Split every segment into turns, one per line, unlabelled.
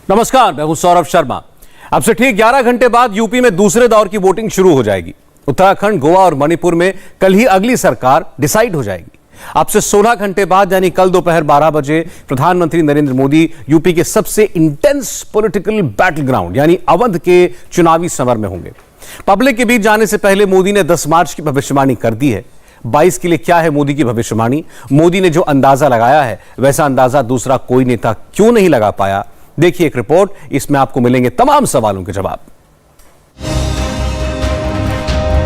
नमस्कार, मैं हूं सौरभ शर्मा। अब से ठीक 11 घंटे बाद यूपी में दूसरे दौर की वोटिंग शुरू हो जाएगी। उत्तराखंड, गोवा और मणिपुर में कल ही अगली सरकार डिसाइड हो जाएगी। अब से 16 घंटे बाद यानी कल दोपहर 12 बजे प्रधानमंत्री नरेंद्र मोदी यूपी के सबसे इंटेंस पॉलिटिकल बैटल ग्राउंड यानी अवध के चुनावी समर में होंगे। पब्लिक के बीच जाने से पहले मोदी ने 10 मार्च की भविष्यवाणी कर दी है। 22 के लिए क्या है मोदी की भविष्यवाणी? मोदी ने जो अंदाजा लगाया है वैसा अंदाजा दूसरा कोई नेता क्यों नहीं लगा पाया? देखिए एक रिपोर्ट, इसमें आपको मिलेंगे तमाम सवालों के जवाब।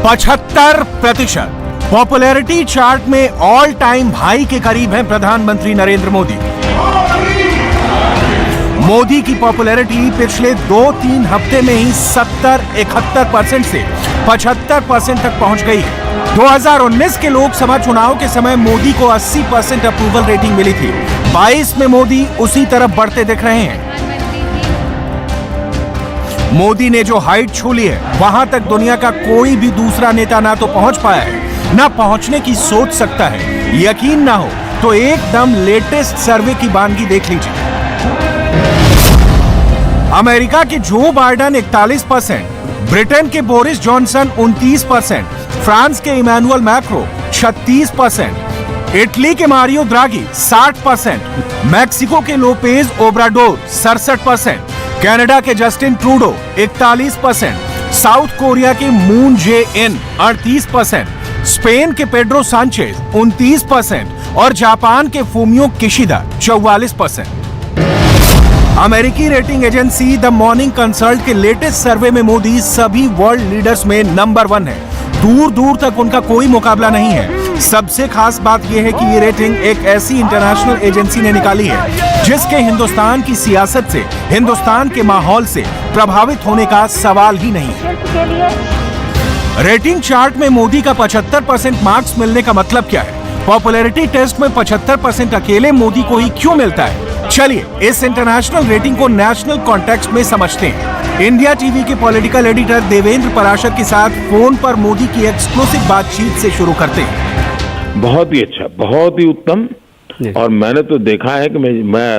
75% पॉपुलैरिटी चार्ट में ऑल टाइम हाई के करीब हैं प्रधानमंत्री नरेंद्र मोदी। मोदी की पॉपुलैरिटी पिछले 2-3 हफ्ते में ही 70-71% से 75% तक पहुंच गई है। 2019 के लोकसभा चुनाव के समय मोदी को 80% अप्रूवल रेटिंग मिली थी। 22 में मोदी उसी तरफ बढ़ते दिख रहे हैं। मोदी ने जो हाइट छू ली है वहां तक दुनिया का कोई भी दूसरा नेता ना तो पहुंच पाया है, ना पहुंचने की सोच सकता है। यकीन ना हो तो एकदम लेटेस्ट सर्वे की बानगी देख लीजिए। अमेरिका के जो बाइडेन 41%, ब्रिटेन के बोरिस जॉनसन 29%, फ्रांस के इमैनुअल मैक्रो 36%, इटली के मारियो द्रागी 60%, मैक्सिको के लोपेज ओब्राडोर 67%, कनाडा के जस्टिन ट्रूडो 41%, साउथ कोरिया के मून जे इन 38%, स्पेन के पेड्रो सांचेज 29% और जापान के फूमियो किशिदा 44%। अमेरिकी rating agency the morning consult के लेटेस्ट सर्वे में मोदी सभी वर्ल्ड लीडर्स में नंबर 1 है। दूर दूर तक उनका कोई मुकाबला नहीं है। सबसे खास बात यह है कि ये रेटिंग एक ऐसी इंटरनेशनल एजेंसी ने निकाली है जिसके हिंदुस्तान की सियासत से, हिंदुस्तान के माहौल से प्रभावित होने का सवाल ही नहीं है। रेटिंग चार्ट में मोदी का 75% मार्क्स मिलने का मतलब क्या है? पॉपुलैरिटी टेस्ट में 75% अकेले मोदी को ही क्यों मिलता है? चलिए इस इंटरनेशनल रेटिंग को नेशनल कॉन्टेक्स्ट में समझते हैं। इंडिया टीवी के पॉलिटिकल एडिटर देवेंद्र पराशर के साथ फोन पर मोदी की एक्सक्लूसिव बातचीत से शुरू करते हैं।
बहुत ही अच्छा, बहुत ही उत्तम। और मैंने तो देखा है कि मैं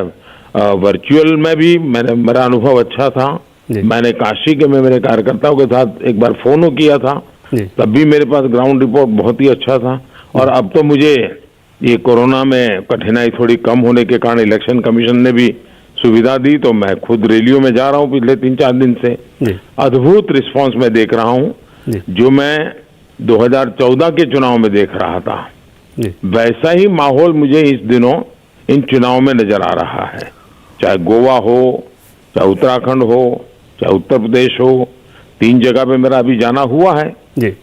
वर्चुअल में भी मेरा अनुभव अच्छा था। मैंने काशी के में मेरे कार्यकर्ताओं के साथ एक बार फोन किया था, तब भी मेरे पास ग्राउंड रिपोर्ट बहुत ही अच्छा था। और अब तो मुझे ये कोरोना में कठिनाई थोड़ी कम होने के कारण इलेक्शन कमीशन ने भी सुविधा दी, तो मैं खुद रैलियों में जा रहा हूँ पिछले 3-4 दिन से। अद्भुत रिस्पांस मैं देख रहा हूँ जो मैं 2014 के चुनाव में देख रहा था। वैसा ही माहौल मुझे इस दिनों इन चुनाव में नजर आ रहा है। चाहे गोवा हो, चाहे उत्तराखंड हो, चाहे उत्तर प्रदेश हो, 3 जगह पे मेरा अभी जाना हुआ है।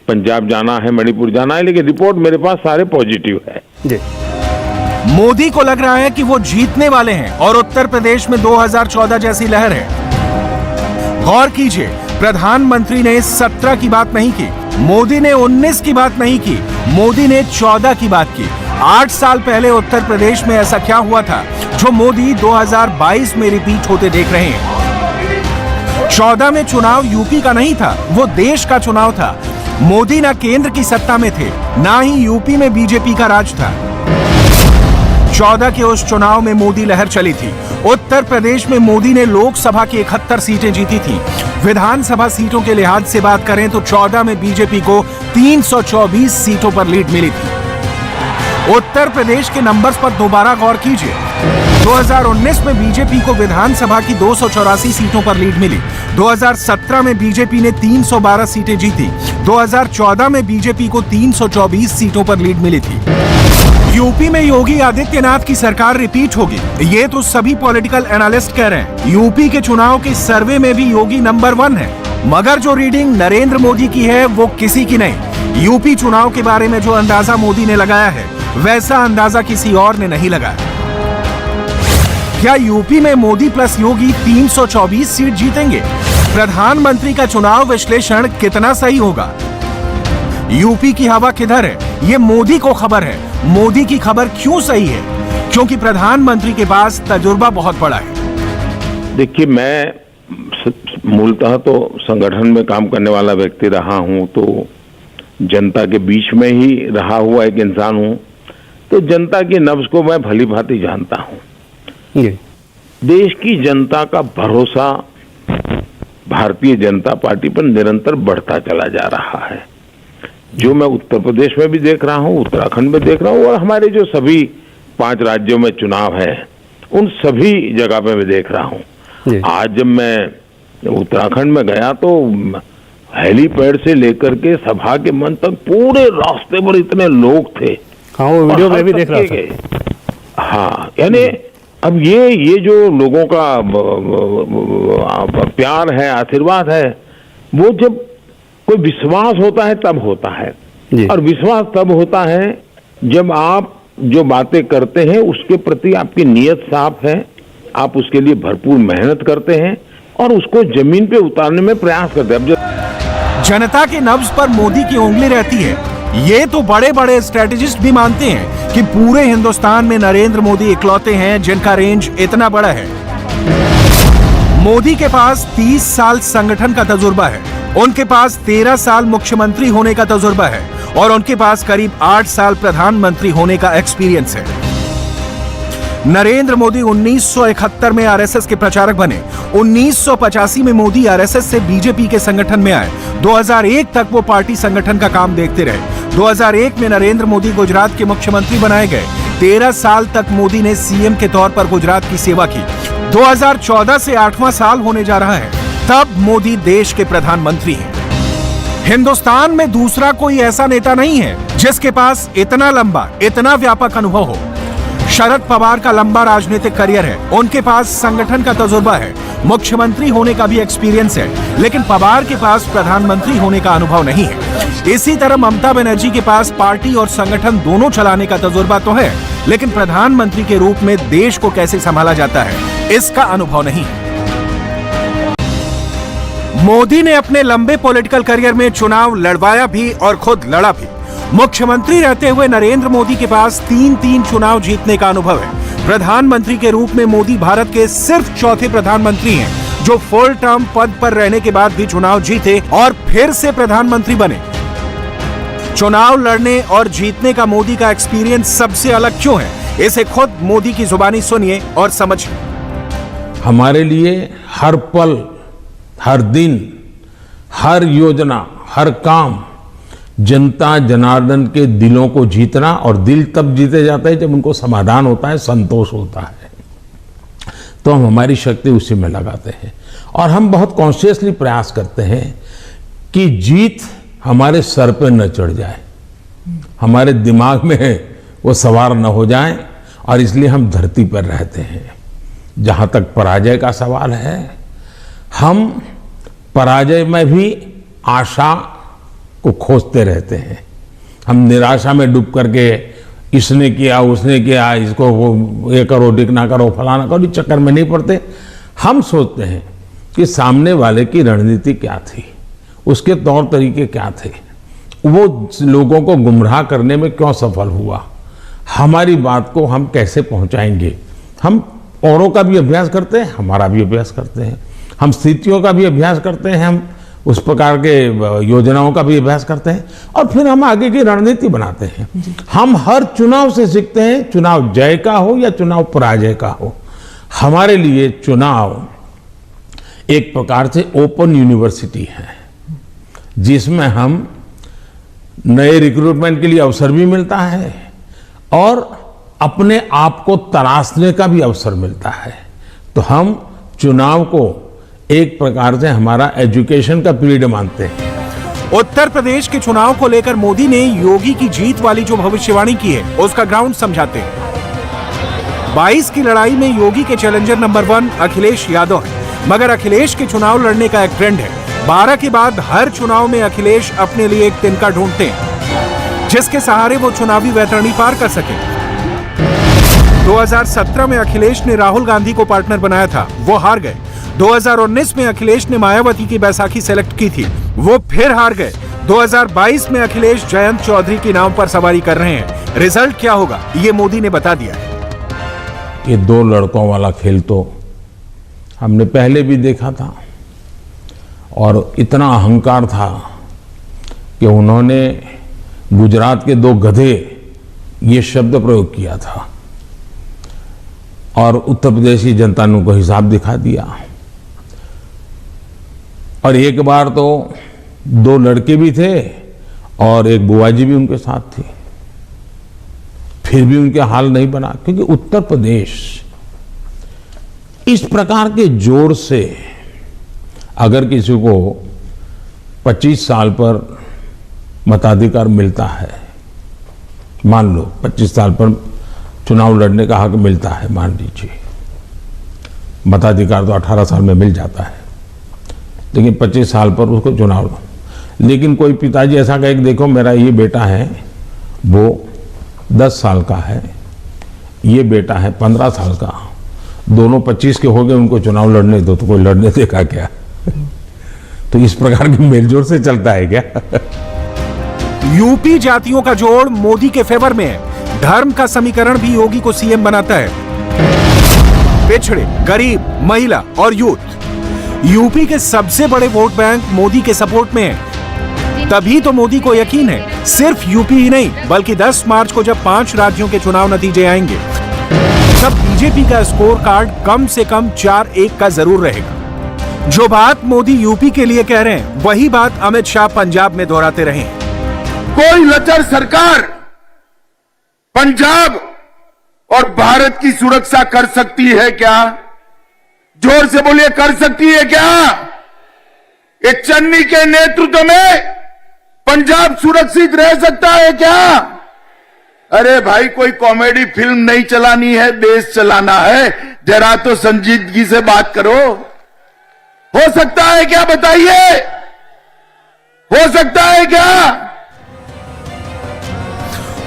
पंजाब जाना है, मणिपुर जाना है, लेकिन रिपोर्ट मेरे पास सारे पॉजिटिव है।
मोदी को लग रहा है कि वो जीतने वाले हैं और उत्तर प्रदेश में 2014 जैसी लहर है। गौर कीजिए, प्रधानमंत्री ने 17 की बात नहीं की, मोदी ने 19 की बात नहीं की, मोदी ने 14 की बात की। 8 साल पहले उत्तर प्रदेश में ऐसा क्या हुआ था जो मोदी 2022 में रिपीट होते देख रहे हैं? 14 में चुनाव यूपी का नहीं था, वो देश का चुनाव था। मोदी ना केंद्र की सत्ता में थे, ना ही यूपी में बीजेपी का राज था। 14 के उस चुनाव में मोदी लहर चली थी। उत्तर प्रदेश में मोदी ने लोकसभा की 71 सीटें जीती थी। विधानसभा सीटों के लिहाज से बात करें तो 14 में बीजेपी को 324 सीटों पर लीड मिली थी। उत्तर प्रदेश के नंबर्स पर दोबारा गौर कीजिए। 2019 में बीजेपी को विधानसभा की 284 सीटों पर लीड मिली। 2017 में बीजेपी ने 312 सीटें जीती। 2014 में बीजेपी को 324 सीटों पर लीड मिली थी। यूपी में योगी आदित्यनाथ की सरकार रिपीट होगी, ये तो सभी पॉलिटिकल एनालिस्ट कह रहे हैं। यूपी के चुनाव के सर्वे में भी योगी नंबर 1 है, मगर जो रीडिंग नरेंद्र मोदी की है वो किसी की नहीं। यूपी चुनाव के बारे में जो अंदाजा मोदी ने लगाया है वैसा अंदाजा किसी और ने नहीं लगाया। क्या यूपी में मोदी प्लस योगी 324 सीट जीतेंगे? प्रधानमंत्री का चुनाव विश्लेषण कितना सही होगा? यूपी की हवा किधर है ये मोदी को खबर है। मोदी की खबर क्यों सही है? क्योंकि प्रधानमंत्री के पास तजुर्बा बहुत बड़ा है।
देखिए, मैं मूलतः तो संगठन में काम करने वाला व्यक्ति रहा हूं, तो जनता के बीच में ही रहा हुआ एक इंसान हूं, तो जनता की नब्ज को मैं भली भांति जानता हूं। देश की जनता का भरोसा भारतीय जनता पार्टी पर निरंतर बढ़ता चला जा रहा है। जो मैं उत्तर प्रदेश में भी देख रहा हूं, उत्तराखंड में देख रहा हूं, और हमारे जो सभी 5 राज्यों में चुनाव है उन सभी जगह पे मैं देख रहा हूं। आज जब मैं उत्तराखंड में गया तो हेलीपैड से लेकर के सभा के मंच तक पूरे रास्ते पर इतने लोग थे।
हाँ, वो वीडियो में भी देख रहा था।
हाँ, यानी अब ये जो लोगों का प्यार है, आशीर्वाद है, वो जब कोई विश्वास होता है तब होता है। और विश्वास तब होता है जब आप जो बातें करते हैं उसके प्रति आपकी नीयत साफ है, आप उसके लिए भरपूर मेहनत करते हैं और उसको जमीन पे उतारने में प्रयास करते हैं। अब
जनता के नब्ज पर मोदी की उंगली रहती है। ये तो बड़े बड़े स्ट्रेटेजिस्ट भी मानते हैं कि पूरे हिंदुस्तान में नरेंद्र मोदी इकलौते हैं जिनका रेंज इतना बड़ा है। मोदी के पास 30 साल संगठन का तजुर्बा है, उनके पास 13 साल मुख्यमंत्री होने का तजुर्बा है और उनके पास करीब 8 साल प्रधानमंत्री होने का एक्सपीरियंस है। नरेंद्र मोदी 1971 में आरएसएस के प्रचारक बने। 1985 में मोदी आरएसएस से बीजेपी के संगठन में आए। 2001 तक वो पार्टी संगठन का काम देखते रहे। 2001 में नरेंद्र मोदी गुजरात के मुख्यमंत्री बनाए गए। 13 साल तक मोदी ने सीएम के तौर पर गुजरात की सेवा की। 2014 से 8वां साल होने जा रहा है, तब मोदी देश के प्रधानमंत्री हैं। हिंदुस्तान में दूसरा कोई ऐसा नेता नहीं है जिसके पास इतना लंबा, इतना व्यापक अनुभव हो। शरद पवार का लंबा राजनीतिक करियर है, उनके पास संगठन का तजुर्बा है, मुख्यमंत्री होने का भी एक्सपीरियंस है, लेकिन पवार के पास प्रधानमंत्री होने का अनुभव नहीं है। इसी तरह ममता बनर्जी के पास पार्टी और संगठन दोनों चलाने का तजुर्बा तो है, लेकिन प्रधानमंत्री के रूप में देश को कैसे संभाला जाता है, इसका अनुभव नहीं है। मोदी ने अपने लंबे पॉलिटिकल करियर में चुनाव लड़वाया भी और खुद लड़ा भी। मुख्यमंत्री रहते हुए नरेंद्र मोदी के पास 3 चुनाव जीतने का अनुभव है। प्रधानमंत्री के रूप में मोदी भारत के सिर्फ चौथे प्रधानमंत्री हैं जो फुल टर्म पद पर रहने के बाद भी चुनाव जीते और फिर से प्रधानमंत्री बने। चुनाव लड़ने और जीतने का मोदी का एक्सपीरियंस सबसे अलग क्यों है, इसे खुद मोदी की जुबानी सुनिए और समझिए।
हमारे लिए हर पल, हर दिन, हर योजना, हर काम जनता जनार्दन के दिलों को जीतना, और दिल तब जीते जाते हैं जब उनको समाधान होता है, संतोष होता है, तो हम हमारी शक्ति उसी में लगाते हैं। और हम बहुत कॉन्शियसली प्रयास करते हैं कि जीत हमारे सर पे न चढ़ जाए, हमारे दिमाग में वो सवार न हो जाए, और इसलिए हम धरती पर रहते हैं। जहाँ तक पराजय का सवाल है, हम पराजय में भी आशा को खोजते रहते हैं। हम निराशा में डूब करके इसने किया, उसने किया, इसको वो ये करो, डिकना करो, फलाना करो, इस चक्कर में नहीं पड़ते। हम सोचते हैं कि सामने वाले की रणनीति क्या थी, उसके तौर तरीके क्या थे, वो लोगों को गुमराह करने में क्यों सफल हुआ, हमारी बात को हम कैसे पहुंचाएंगे। हम औरों का भी अभ्यास करते हैं, हमारा भी अभ्यास करते हैं, हम स्थितियों का भी अभ्यास करते हैं, हम उस प्रकार के योजनाओं का भी अभ्यास करते हैं, और फिर हम आगे की रणनीति बनाते हैं। हम हर चुनाव से सीखते हैं, चुनाव जय का हो या चुनाव पराजय का हो। हमारे लिए चुनाव एक प्रकार से ओपन यूनिवर्सिटी है, जिसमें हम नए रिक्रूटमेंट के लिए अवसर भी मिलता है और अपने आप को तराशने का भी अवसर मिलता है। तो हम चुनाव को एक प्रकार से हमारा एजुकेशन का पीरियड मानते हैं।
उत्तर प्रदेश के चुनाव को लेकर मोदी ने योगी की जीत वाली जो भविष्यवाणी की है, उसका ग्राउंड समझाते हैं। 22 की लड़ाई में योगी के चैलेंजर नंबर 1 अखिलेश यादव है, मगर अखिलेश के चुनाव लड़ने का एक ट्रेंड है। 12 के बाद हर चुनाव में अखिलेश अपने लिए एक तिनका ढूंढते हैं, जिसके सहारे वो चुनावी वैतरणी पार कर सके। 2017 में अखिलेश ने राहुल गांधी को पार्टनर बनाया था, वो हार गए। 2019 में अखिलेश ने मायावती की बैसाखी सेलेक्ट की थी, वो फिर हार गए। 2022 में अखिलेश जयंत चौधरी की नाव पर सवारी कर रहे हैं। रिजल्ट क्या होगा, ये मोदी ने बता दिया है।
ये 2 लड़कों वाला खेल तो हमने पहले भी देखा था, और इतना अहंकार था कि उन्होंने गुजरात के 2 गधे ये शब्द प्रयोग किया था। और उत्तर प्रदेश की जनता ने उनको हिसाब दिखा दिया। और एक बार तो 2 लड़के भी थे और एक बुआ जी भी उनके साथ थी, फिर भी उनके हाल नहीं बना, क्योंकि उत्तर प्रदेश इस प्रकार के जोर से अगर किसी को 25 साल पर मताधिकार मिलता है, मान लो 25 साल पर चुनाव लड़ने का हक मिलता है, मान लीजिए, मताधिकार तो 18 साल में मिल जाता है, लेकिन 25 साल पर उसको चुनाव, लेकिन कोई पिताजी ऐसा कहे कि देखो मेरा ये बेटा है वो 10 साल का है, ये बेटा है 15 साल का, दोनों 25 के हो गए, उनको चुनाव लड़ने दो, तो कोई लड़ने देगा क्या? तो इस प्रकार के मेलजोल से चलता है क्या?
यूपी जातियों का जोड़ मोदी के फेवर में है। धर्म का समीकरण भी योगी को सीएम बनाता है। पिछड़े, गरीब, महिला और यूथ यूपी के सबसे बड़े वोट बैंक मोदी के सपोर्ट में है। तभी तो मोदी को यकीन है सिर्फ यूपी ही नहीं बल्कि 10 मार्च को जब 5 राज्यों के चुनाव नतीजे आएंगे तब बीजेपी का स्कोर कार्ड कम से कम 4-1 का जरूर रहेगा। जो बात मोदी यूपी के लिए कह रहे हैं वही बात अमित शाह पंजाब में दोहराते रहे।
कोई लचर सरकार पंजाब और भारत की सुरक्षा कर सकती है क्या? जोर से बोलिए, कर सकती है क्या? एक चन्नी के नेतृत्व में पंजाब सुरक्षित रह सकता है क्या? अरे भाई, कोई कॉमेडी फिल्म नहीं चलानी है, देश चलाना है। जरा तो संजीदगी से बात करो। हो सकता है क्या? बताइए, हो सकता है क्या?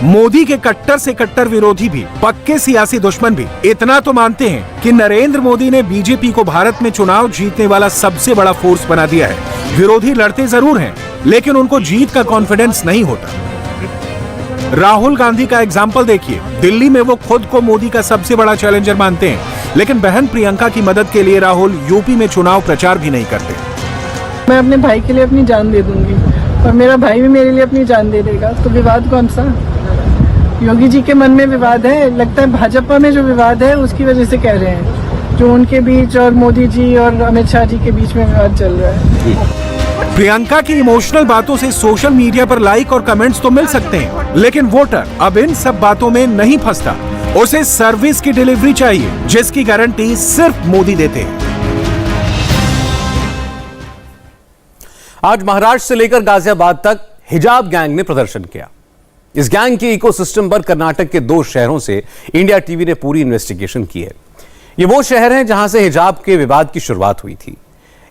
मोदी के कट्टर से कट्टर विरोधी भी, पक्के सियासी दुश्मन भी इतना तो मानते हैं कि नरेंद्र मोदी ने बीजेपी को भारत में चुनाव जीतने वाला सबसे बड़ा फोर्स बना दिया है। विरोधी लड़ते जरूर हैं, लेकिन उनको जीत का कॉन्फिडेंस नहीं होता। राहुल गांधी का एग्जाम्पल देखिए। दिल्ली में वो खुद को मोदी का सबसे बड़ा चैलेंजर मानते हैं, लेकिन बहन प्रियंका की मदद के लिए राहुल यूपी में चुनाव प्रचार भी नहीं करते।
मैं अपने भाई के लिए अपनी जान दे दूंगी और मेरा भाई भी मेरे लिए अपनी जान दे देगा, तो विवाद कौन सा? योगी जी के मन में विवाद है, लगता है भाजपा में जो विवाद है उसकी वजह से कह रहे हैं, जो उनके बीच और मोदी जी और अमित शाह जी के बीच में विवाद चल रहा है।
प्रियंका की इमोशनल बातों से सोशल मीडिया पर लाइक और कमेंट्स तो मिल सकते हैं, लेकिन वोटर अब इन सब बातों में नहीं फंसता। उसे सर्विस की डिलीवरी चाहिए, जिसकी गारंटी सिर्फ मोदी देते हैं।
आज महाराष्ट्र से लेकर गाजियाबाद तक हिजाब गैंग ने प्रदर्शन किया। इस गैंग के इकोसिस्टम पर कर्नाटक के 2 शहरों से इंडिया टीवी ने पूरी इन्वेस्टिगेशन की है। ये वो शहर हैं जहां से हिजाब के विवाद की शुरुआत हुई थी।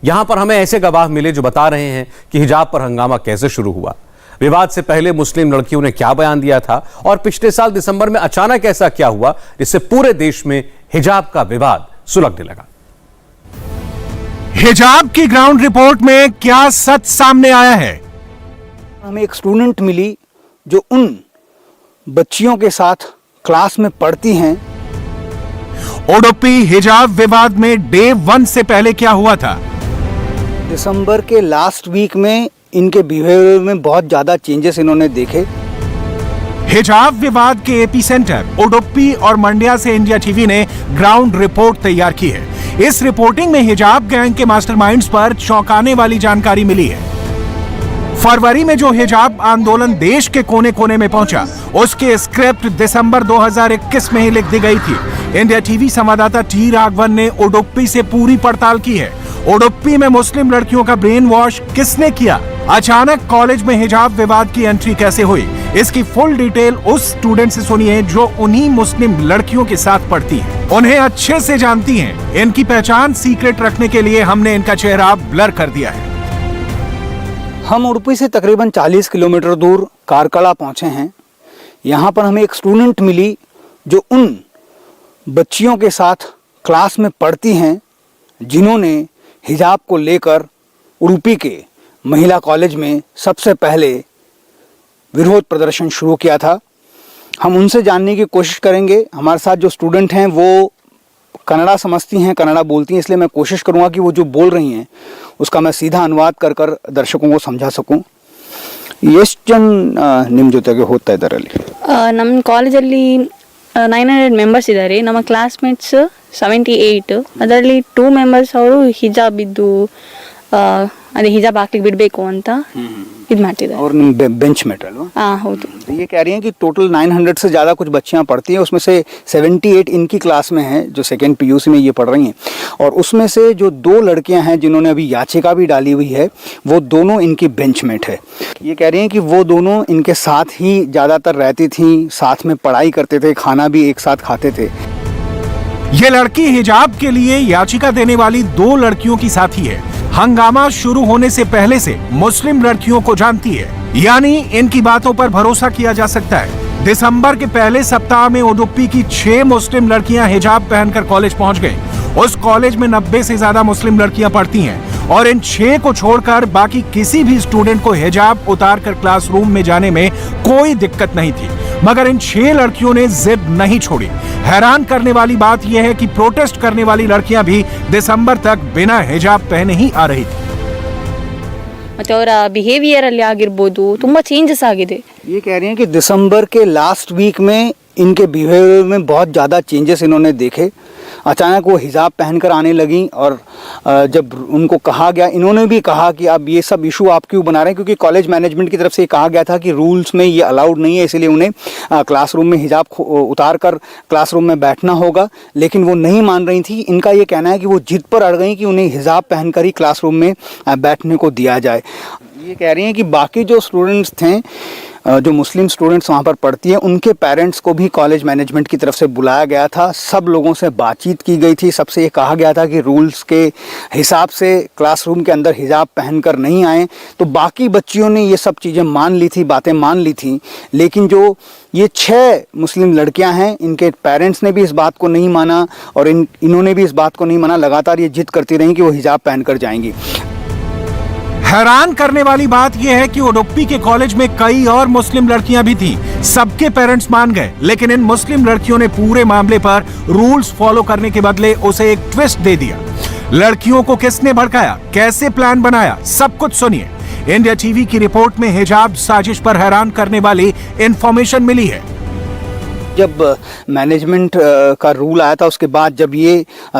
यहां पर हमें ऐसे गवाह मिले जो बता रहे हैं कि हिजाब पर हंगामा कैसे शुरू हुआ, विवाद से पहले मुस्लिम लड़कियों ने क्या बयान दिया था और पिछले साल दिसंबर में अचानक ऐसा क्या हुआ जिससे पूरे देश में हिजाब का विवाद सुलगने लगा।
हिजाब की ग्राउंड रिपोर्ट में क्या सच सामने आया है?
हमें एक स्टूडेंट मिली जो उन बच्चियों के साथ क्लास में पढ़ती हैं।
उडुपी हिजाब विवाद में डे 1 से पहले क्या हुआ था?
दिसंबर के लास्ट वीक में इनके बिहेवियर में बहुत ज्यादा चेंजेस इन्होंने देखे।
हिजाब विवाद के एपिसेंटर उडुपी और मंड्या से इंडिया टीवी ने ग्राउंड रिपोर्ट तैयार की है। इस रिपोर्टिंग में हिजाब गैंग के मास्टरमाइंड्स पर चौंकाने वाली जानकारी मिली है। फरवरी में जो हिजाब आंदोलन देश के कोने कोने में पहुंचा, उसके स्क्रिप्ट दिसंबर 2021 में ही लिख दी गई थी। इंडिया टीवी संवाददाता टी राघवन ने उडुपी से पूरी पड़ताल की है। उडुपी में मुस्लिम लड़कियों का ब्रेन वॉश किसने किया? अचानक कॉलेज में हिजाब विवाद की एंट्री कैसे हुई? इसकी फुल डिटेल उस स्टूडेंट से सुनिए जो उन्हीं मुस्लिम लड़कियों के साथ पढ़ती है, उन्हें अच्छे से जानती हैं। इनकी पहचान सीक्रेट रखने के लिए हमने इनका चेहरा ब्लर कर दिया है।
हम उडुपी से तकरीबन 40 किलोमीटर दूर कारकला पहुंचे हैं। यहाँ पर हमें एक स्टूडेंट मिली जो उन बच्चियों के साथ क्लास में पढ़ती हैं जिन्होंने हिजाब को लेकर उडुपी के महिला कॉलेज में सबसे पहले विरोध प्रदर्शन शुरू किया था। हम उनसे जानने की कोशिश करेंगे। हमारे साथ जो स्टूडेंट हैं वो कन्नड़ा समझती हैं, कन्नड़ा बोलती हैं, इसलिए मैं कोशिश करूंगा कि वो जो बोल रही हैं उसका मैं सीधा अनुवाद कर कर दर्शकों को समझा सकूं। ಎಷ್ಟು ನಿಮ್ಮ ಜೊತೆಗೆ ಓದ್ತಾ ಇದ್ದಾರಲ್ಲಿ?
ನಮ್ಮ ಕಾಲೇಜಲ್ಲಿ 900 ಮೆಂಬರ್ಸ್ ಇದ್ದಾರೆ. ನಮ್ಮ ಕ್ಲಾಸ್ಮೇಟ್ಸ್ 78. ಅದರಲ್ಲಿ 2 ಮೆಂಬರ್ಸ್ ಅವರು ಹಿಜಾಬ್ ಇದ್ದು ಅದೇ ಹಿಜಾಬ್ ಹಾಕ್ಲಿಕ್ಕೆ ಬಿಡಬೇಕು ಅಂತ ಇದು ಮಾಡ್ತಿದ್ದಾರೆ.
और बेंचमेट है
ಹೌದು.
ये कह रही हैं कि टोटल 900 से ज़्यादा कुछ बच्चियां पढ़ती हैं, उसमें से 78 इनकी क्लास में हैं जो सेकेंड पीयूसी में ये पढ़ रही हैं, और उसमें से जो 2 लड़कियां हैं जिन्होंने अभी याचिका भी डाली हुई है वो दोनों इनकी बेंचमेट है. ये कह रही हैं कि वो दोनों इनके साथ ही ज़्यादातर रहती थीं, साथ में पढ़ाई करते थे, खाना भी एक साथ खाते थे.
ये लड़की हिजाब के लिए याचिका देने वाली 2 लड़कियों की साथी है. हंगामा शुरू होने से पहले से मुस्लिम लड़कियों को जानती है, यानी इनकी बातों पर भरोसा किया जा सकता है. दिसंबर के पहले सप्ताह में उडुपी की 6 मुस्लिम लड़कियां हिजाब पहनकर कॉलेज पहुंच गईं. उस कॉलेज में 90 से ज्यादा मुस्लिम लड़कियां पढ़ती हैं और इन 6 को छोड़कर बाकी किसी भी स्टूडेंट को हिजाब उतार कर क्लासरूम में जाने में कोई दिक्कत नहीं थी. मगर इन 6 लड़कियों ने जिद नहीं छोड़ी. हैरान करने वाली बात यह है कि प्रोटेस्ट करने वाली लड़कियां भी दिसंबर तक बिना हिजाब पहने ही आ रही थी.
ಮತ್ತೆ ಅವರ ಬಿಹೇವಿಯರ್ ಅಲ್ಲಿ ಆಗಿರ್ಬೋದು ತುಂಬಾ ಚೇಂಜಸ್ ಆಗಿದೆ.
ये कह रही हैं कि दिसंबर के लास्ट वीक में इनके बिहेवियर में बहुत ज़्यादा चेंजेस इन्होंने देखे. अचानक वो हिजाब पहनकर आने लगी और जब उनको कहा गया, इन्होंने भी कहा कि अब ये सब इशू आप क्यों बना रहे हैं, क्योंकि कॉलेज मैनेजमेंट की तरफ से कहा गया था कि रूल्स में ये अलाउड नहीं है, इसलिए उन्हें क्लासरूम में हिजाब उतार कर क्लासरूम में बैठना होगा. लेकिन वो नहीं मान रही थी. इनका ये कहना है कि वो जिद पर अड़ गई कि उन्हें हिजाब पहनकर ही क्लासरूम में बैठने को दिया जाए. ये कह रही हैं कि बाकी जो स्टूडेंट्स थे, जो मुस्लिम स्टूडेंट्स वहाँ पर पढ़ती हैं, उनके पेरेंट्स को भी कॉलेज मैनेजमेंट की तरफ से बुलाया गया था. सब लोगों से बातचीत की गई थी. सबसे ये कहा गया था कि रूल्स के हिसाब से क्लासरूम के अंदर हिजाब पहनकर नहीं आए. तो बाकी बच्चियों ने ये सब चीज़ें मान ली थी, बातें मान ली थी. लेकिन जो ये 6 मुस्लिम लड़कियां हैं, इनके पेरेंट्स ने भी इस बात को नहीं माना और इन्होंने भी इस बात को नहीं माना. लगातार ये जिद करती रहीं कि वो हिजाब पहनकर जाएंगी.
हैरान करने वाली बात यह है कि उडुपी के कॉलेज में कई और मुस्लिम लड़कियां भी थीं. सबके पेरेंट्स मान गए, लेकिन इन मुस्लिम लड़कियों ने पूरे मामले पर रूल्स फॉलो करने के बदले उसे एक ट्विस्ट दे दिया. लड़कियों को किसने भड़काया, कैसे प्लान बनाया, सब कुछ सुनिए. इंडिया टीवी की रिपोर्ट में हिजाब साजिश पर हैरान करने वाली इंफॉर्मेशन मिली है.
जब मैनेजमेंट का रूल आया था, उसके बाद जब ये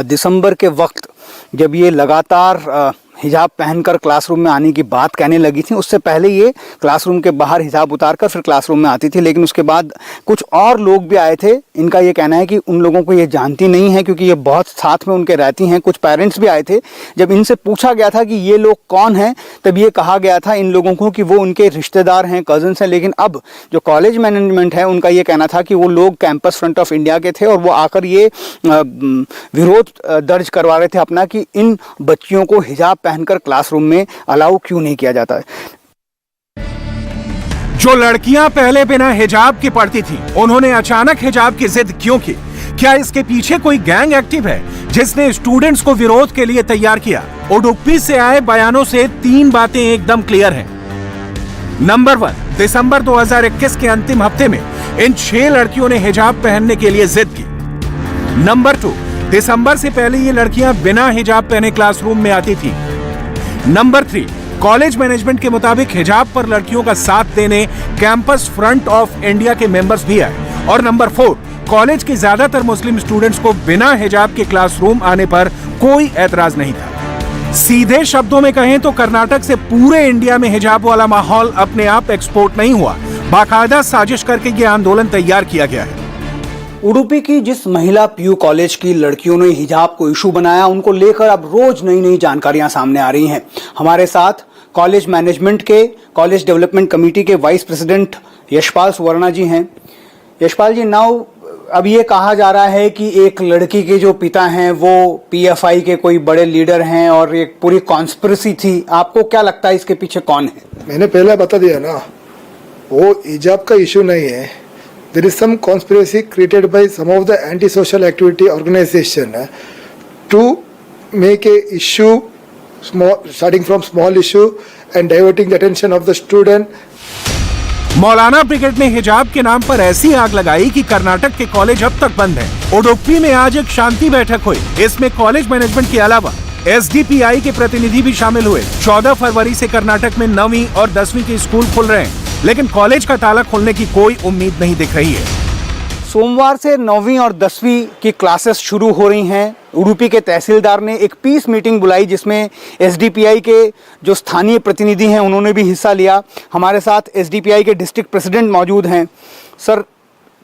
दिसंबर के वक्त जब ये लगातार हिजाब पहनकर क्लासरूम में आने की बात कहने लगी थी, उससे पहले ये क्लासरूम के बाहर हिजाब उतारकर फिर क्लासरूम में आती थी. लेकिन उसके बाद कुछ और लोग भी आए थे. इनका ये कहना है कि उन लोगों को ये जानती नहीं है, क्योंकि ये बहुत साथ में उनके रहती हैं. कुछ पेरेंट्स भी आए थे. जब इनसे पूछा गया था कि ये लोग कौन हैं, तब ये कहा गया था इन लोगों को कि वो उनके रिश्तेदार हैं, कजन्स हैं. लेकिन अब जो कॉलेज मैनेजमेंट है, उनका ये कहना था कि वो लोग कैंपस फ्रंट ऑफ इंडिया के थे और वो आकर ये विरोध दर्ज करवा रहे थे अपना कि इन बच्चियों को हिजाब पहनकर क्लासरूम में अलाउ क्यों नहीं किया जाता है.
जो लड़कियां पहले बिना हिजाब के पढ़ती थी, उन्होंने अचानक हिजाब की जिद क्यों की? क्या इसके पीछे कोई गैंग एक्टिव है जिसने स्टूडेंट्स को विरोध के लिए तैयार किया? उडुपी से आए बयानों से 3 बातें एकदम क्लियर हैं. नंबर 1, दिसंबर 2021 के अंतिम हफ्ते में इन 6 लड़कियों ने हिजाब पहनने के लिए जिद की. नंबर 2, दिसंबर से पहले ये लड़कियां बिना हिजाब पहने क्लासरूम में आती थी. नंबर 3, कॉलेज मैनेजमेंट के मुताबिक हिजाब पर लड़कियों का साथ देने कैंपस फ्रंट ऑफ इंडिया के मेंबर्स भी आए. और नंबर 4, कॉलेज के ज्यादातर मुस्लिम स्टूडेंट्स को बिना हिजाब के क्लासरूम आने पर कोई एतराज नहीं था. सीधे शब्दों में कहें तो कर्नाटक से पूरे इंडिया में हिजाब वाला माहौल अपने आप एक्सपोर्ट नहीं हुआ. बाकायदा साजिश करके ये आंदोलन तैयार किया गया है.
उडुपी की जिस महिला पीयू कॉलेज की लड़कियों ने हिजाब को इशू बनाया, उनको लेकर अब रोज नई नई जानकारियां सामने आ रही हैं. हमारे साथ कॉलेज मैनेजमेंट के कॉलेज डेवलपमेंट कमेटी के वाइस प्रेसिडेंट यशपाल सुवर्णा जी हैं. यशपाल जी, नाउ अब ये कहा जा रहा है कि एक लड़की के जो पिता हैं वो पीएफआई के कोई बड़े लीडर हैं और एक पूरी कॉन्स्पिरेसी थी. आपको क्या लगता है इसके पीछे कौन है?
मैंने पहले बता दिया ना, वो हिजाब का इशू नहीं है. There is some conspiracy created by some of the anti-social activity organization to make a issue starting from small issue and diverting the attention of the student.
Maulana brigade ने हिजाब के नाम पर ऐसी आग लगाई कि कर्नाटक के कॉलेज अब तक बंद हैं. उडुपी में आज एक शांति बैठक हुई. इसमें कॉलेज मैनेजमेंट के अलावा एसडीपीआई के प्रतिनिधि भी शामिल हुए. 14 फरवरी से कर्नाटक में 9वीं और 10वीं के स्कूल खुल रहे हैं, लेकिन कॉलेज का ताला खुलने की कोई उम्मीद नहीं दिख रही है.
सोमवार से 9वीं और 10वीं की क्लासेस शुरू हो रही हैं। उडुपी के तहसीलदार ने एक पीस मीटिंग बुलाई जिसमें एसडीपीआई के जो स्थानीय प्रतिनिधि हैं उन्होंने भी हिस्सा लिया। हमारे साथ एसडीपीआई के डिस्ट्रिक्ट प्रेसिडेंट मौजूद हैं। सर,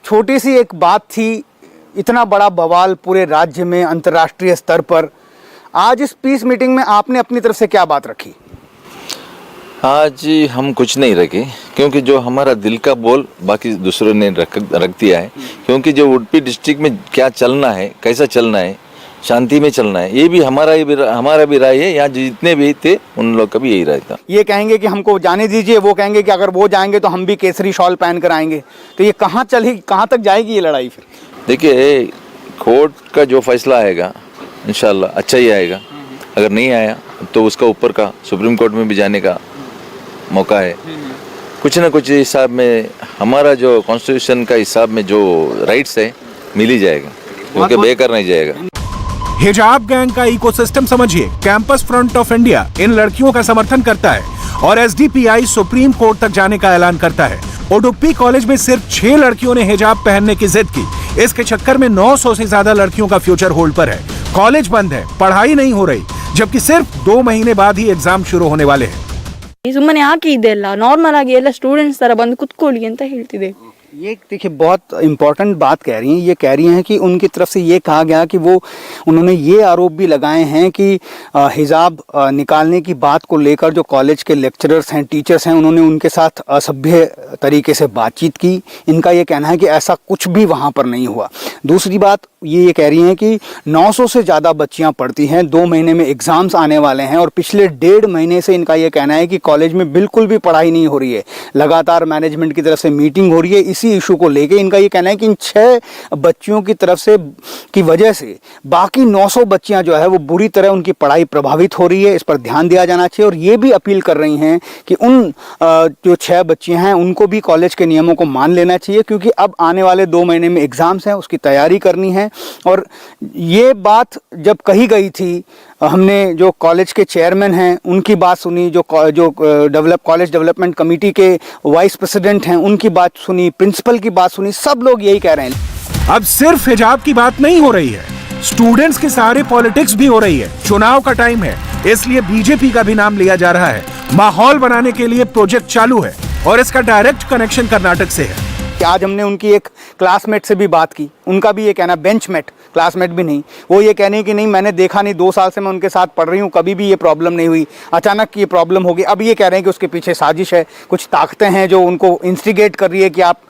छोटी सी एक बात थी, इतना बड़ा बवाल पूरे राज्य में अंतर्राष्ट्रीय स्तर पर, आज इस पीस मीटिंग में आपने अपनी तरफ से क्या बात रखी?
आज हम कुछ नहीं रखे, क्योंकि जो हमारा दिल का बोल बाकी दूसरों ने रख दिया है। क्योंकि जो उडुपी डिस्ट्रिक्ट में क्या चलना है, कैसा चलना है, शांति में चलना है, ये भी हमारा भी राय है। यहाँ जितने भी थे उन लोग का भी यही राय था।
ये कहेंगे कि हमको जाने दीजिए, वो कहेंगे कि अगर वो जाएंगे तो हम भी केसरी शॉल पहन कर आएंगे। तो ये कहाँ तक जाएगी ये लड़ाई? फिर
देखिए, कोर्ट का जो फैसला आएगा इंशाल्लाह अच्छा ही आएगा। अगर नहीं आया तो उसका ऊपर का सुप्रीम कोर्ट में भी जाने का मौका है। कुछ ना कुछ हिसाब में हमारा जो कॉन्स्टिट्यूशन का हिसाब में जो राइट्स है मिल ही जाएगा, क्योंकि बेकार नहीं जाएगा।
हिजाब गैंग का इकोसिस्टम समझिए। Campus front of India in लड़कियों का समर्थन करता है और एसडीपीआई सुप्रीम कोर्ट तक जाने का ऐलान करता है। उडुपी कॉलेज में सिर्फ 6 लड़कियों ने हिजाब पहनने की जिद की। इसके चक्कर में 900 से ज्यादा लड़कियों का फ्यूचर होल्ड पर है। कॉलेज बंद है, पढ़ाई नहीं हो रही, जबकि सिर्फ 2 महीने बाद ही एग्जाम शुरू होने वाले हैं।
ಸುಮ್ಮನೆ ಹಾಕಿ ಇದೆಲ್ಲ ನಾರ್ಮಲ್ ಆಗಿ ಎಲ್ಲ ಸ್ಟೂಡೆಂಟ್ಸ್ ತರ ಬಂದು ಕುತ್ಕೊಳ್ಳಿ ಅಂತ ಹೇಳ್ತಿದೆ।
ये देखिए बहुत इम्पोर्टेंट बात कह रही हैं। ये कह रही हैं कि उनकी तरफ से ये कहा गया कि उन्होंने ये आरोप भी लगाए हैं कि हिजाब निकालने की बात को लेकर जो कॉलेज के लेक्चरर्स हैं, टीचर्स हैं, उन्होंने उनके साथ असभ्य तरीके से बातचीत की। इनका ये कहना है कि ऐसा कुछ भी वहाँ पर नहीं हुआ। दूसरी बात ये कह रही हैं कि 900 से ज़्यादा बच्चियाँ पढ़ती हैं, 2 महीने में एग्ज़ाम्स आने वाले हैं और पिछले 1.5 महीने से इनका ये कहना है कि कॉलेज में बिल्कुल भी पढ़ाई नहीं हो रही है। लगातार मैनेजमेंट की तरफ से मीटिंग हो रही है। इसी इशू को लेके इनका ये कहना है कि इन 6 बच्चियों की तरफ से की वजह से बाकी 900 बच्चियां जो है वो बुरी तरह उनकी पढ़ाई प्रभावित हो रही है। इस पर ध्यान दिया जाना चाहिए और ये भी अपील कर रही हैं कि उन जो 6 बच्चियां हैं उनको भी कॉलेज के नियमों को मान लेना चाहिए, क्योंकि अब आने वाले 2 महीने में एग्जाम्स हैं, उसकी तैयारी करनी है। और ये बात जब कही गई थी, हमने जो कॉलेज के चेयरमैन हैं उनकी बात सुनी, जो कॉलेज डेवलपमेंट कमेटी के वाइस प्रेसिडेंट हैं उनकी बात सुनी, प्रिंसिपल की बात सुनी, सब लोग यही कह रहे हैं।
अब सिर्फ हिजाब की बात नहीं हो रही है, स्टूडेंट्स के सारे पॉलिटिक्स भी हो रही है। चुनाव का टाइम है, इसलिए बीजेपी का भी नाम लिया जा रहा है। माहौल बनाने के लिए प्रोजेक्ट चालू है और इसका डायरेक्ट कनेक्शन कर्नाटक से है।
आज हमने उनकी एक क्लासमेट से भी बात की, उनका भी ये कहना, बेंचमेट, क्लासमेट भी नहीं, वो ये कहने कि नहीं मैंने देखा नहीं, 2 साल से मैं उनके साथ पढ़ रही हूँ, कभी भी ये प्रॉब्लम नहीं हुई, अचानक ये प्रॉब्लम होगी। अब ये कह रहे हैं कि उसके पीछे साजिश है, कुछ ताकतें हैं जो उनको इंस्टिगेट कर रही है कि आप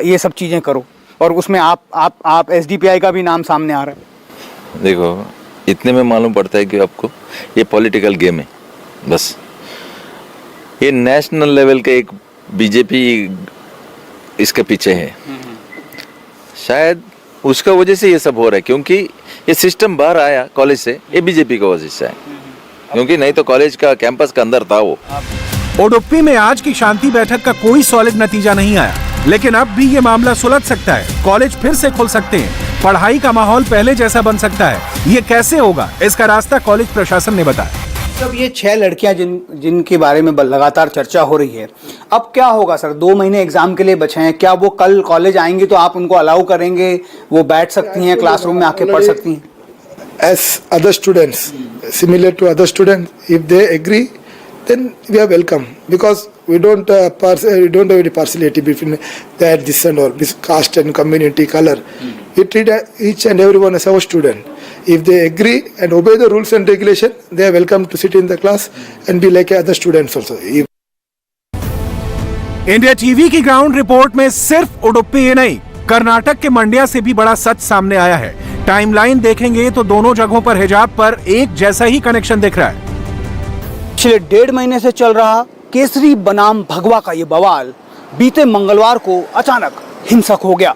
ये सब चीज़ें करो, और उसमें आप एसडीपीआई का भी नाम सामने आ रहा है।
देखो, इतने में मालूम पड़ता है कि आपको ये पॉलिटिकल गेम है। बस ये नेशनल लेवल के एक बीजेपी इसके पीछे है, शायद उसका वजह से ये सब हो रहा है, क्योंकि ये सिस्टम बाहर आया कॉलेज से, ये बीजेपी का वजह से है, क्योंकि नहीं तो कॉलेज का कैंपस के अंदर था वो।
उडुपी में आज की शांति बैठक का कोई सॉलिड नतीजा नहीं आया, लेकिन अब भी ये मामला सुलझ सकता है। कॉलेज फिर से खुल सकते हैं, पढ़ाई का माहौल पहले जैसा बन सकता है। ये कैसे होगा, इसका रास्ता कॉलेज प्रशासन ने बताया।
जब ये 6 लड़कियां जिनके बारे में लगातार चर्चा हो रही है, अब क्या होगा सर? 2 महीने एग्जाम के लिए बचे हैं, क्या वो कल कॉलेज आएंगी तो आप उनको अलाउ करेंगे, वो बैठ सकती हैं, क्लासरूम में आके पढ़ सकती हैं?
As other students, similar to other students, if they agree, then we are welcome, because we don't have any partiality between that, this and all, this caste and community, color. We treat each and everyone as our student. If they agree and obey the rules and regulation, they are welcome to sit in the class and be like other students also.
India TV की ground report में सिर्फ उडुपी ही नहीं, कर्नाटक के मंड्या से भी बड़ा सच सामने आया है। टाइमलाइन देखेंगे तो दोनों जगहों पर हिजाब पर एक जैसा ही कनेक्शन दिख रहा है।
पिछले 1.5 महीने से चल रहा केसरी बनाम भगवा का ये बवाल बीते मंगलवार को अचानक हिंसक हो गया।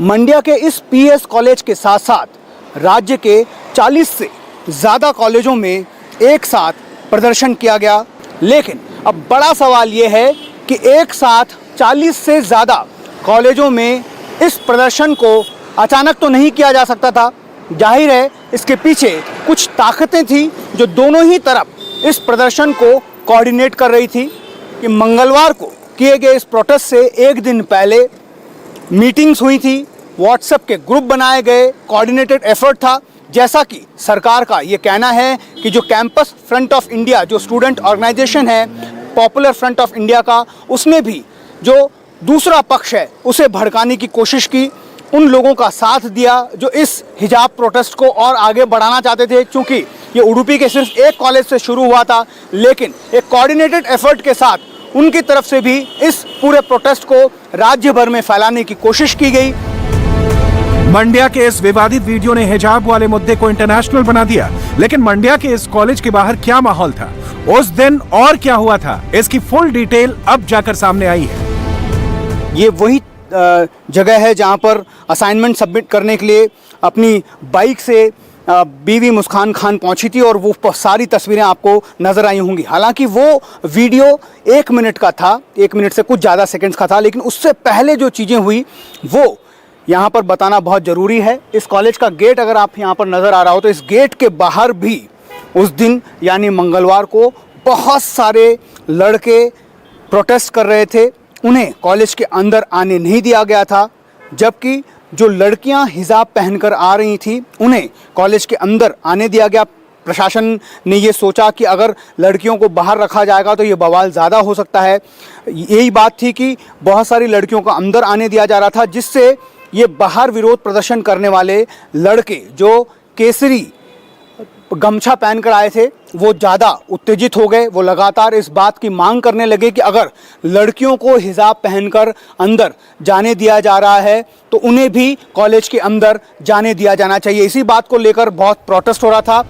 मंड्या के इस पीएस कॉलेज के साथ साथ राज्य के 40 से ज़्यादा कॉलेजों में एक साथ प्रदर्शन किया गया। लेकिन अब बड़ा सवाल ये है कि एक साथ 40 से ज़्यादा कॉलेजों में इस प्रदर्शन को अचानक तो नहीं किया जा सकता था। जाहिर है इसके पीछे कुछ ताकतें थी जो दोनों ही तरफ इस प्रदर्शन को कोऑर्डिनेट कर रही थी। कि मंगलवार को किए गए इस प्रोटेस्ट से एक दिन पहले मीटिंग्स हुई थी, व्हाट्सएप के ग्रुप बनाए गए, कोऑर्डिनेटेड एफर्ट था। जैसा कि सरकार का ये कहना है कि जो कैंपस फ्रंट ऑफ इंडिया, जो स्टूडेंट ऑर्गेनाइजेशन है पॉपुलर फ्रंट ऑफ इंडिया का, उसने भी जो दूसरा पक्ष है उसे भड़काने की कोशिश की, उन लोगों का साथ दिया जो इस हिजाब प्रोटेस्ट को और आगे बढ़ाना चाहते थे। क्योंकि ये उडुपी के सिर्फ एक कॉलेज से शुरू हुआ था, लेकिन एक कोऑर्डिनेटेड एफर्ट के साथ उनकी तरफ से भी इस पूरे प्रोटेस्ट को राज्य भर में फैलाने की कोशिश की गई।
मंड्या के इस विवादित वीडियो ने हिजाब वाले मुद्दे को इंटरनेशनल बना दिया, लेकिन मंड्या के इस कॉलेज के बाहर क्या माहौल था, उस दिन और क्या हुआ था, इसकी फुल डिटेल अब जाकर सामने आई है।
ये वही जगह है जहां पर असाइनमेंट सबमिट करने के लिए अपनी बाइक से बीवी मुस्कान खान पहुंची थी और वो सारी तस्वीरें आपको नजर आई होंगी। हालांकि वो वीडियो 1 मिनट का था, 1 मिनट से कुछ ज़्यादा सेकंड्स का था, लेकिन उससे पहले जो चीज़ें हुई वो यहाँ पर बताना बहुत ज़रूरी है। इस कॉलेज का गेट अगर आप यहाँ पर नज़र आ रहा हो तो इस गेट के बाहर भी उस दिन यानी मंगलवार को बहुत सारे लड़के प्रोटेस्ट कर रहे थे। उन्हें कॉलेज के अंदर आने नहीं दिया गया था, जबकि जो लड़कियां हिजाब पहनकर आ रही थी उन्हें कॉलेज के अंदर आने दिया गया। प्रशासन ने ये सोचा कि अगर लड़कियों को बाहर रखा जाएगा तो ये बवाल ज़्यादा हो सकता है। यही बात थी कि बहुत सारी लड़कियों को अंदर आने दिया जा रहा था, जिससे ये बाहर विरोध प्रदर्शन करने वाले लड़के जो केसरी गमछा पहनकर आए थे वो ज़्यादा उत्तेजित हो गए। वो लगातार इस बात की मांग करने लगे कि अगर लड़कियों को हिजाब पहनकर अंदर जाने दिया जा रहा है तो उन्हें भी कॉलेज के अंदर जाने दिया जाना चाहिए। इसी बात को लेकर बहुत प्रोटेस्ट हो रहा था।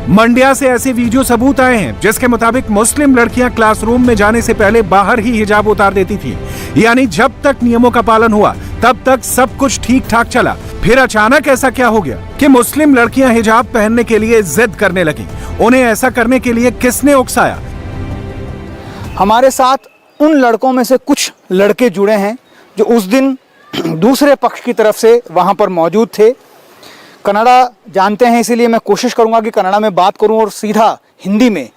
मंड्या से ऐसे वीडियो सबूत आए हैं जिसके मुताबिक मुस्लिम लड़कियां क्लासरूम में जाने से पहले बाहर ही हिजाब उतार देती थी, यानी जब तक नियमों का पालन हुआ तब तक सब कुछ ठीक ठाक चला। फिर अचानक ऐसा क्या हो गया कि मुस्लिम लड़कियां हिजाब पहनने के लिए जिद करने लगी? उन्हें ऐसा करने के लिए किसने उकसाया?
हमारे साथ उन लड़कों में से कुछ लड़के जुड़े हैं जो उस दिन दूसरे पक्ष की तरफ से वहां पर मौजूद थे। कन्नड़ा जानते हैं, इसीलिए मैं कोशिश करूंगा कि कन्नड़ा में बात करूं और सीधा हिंदी में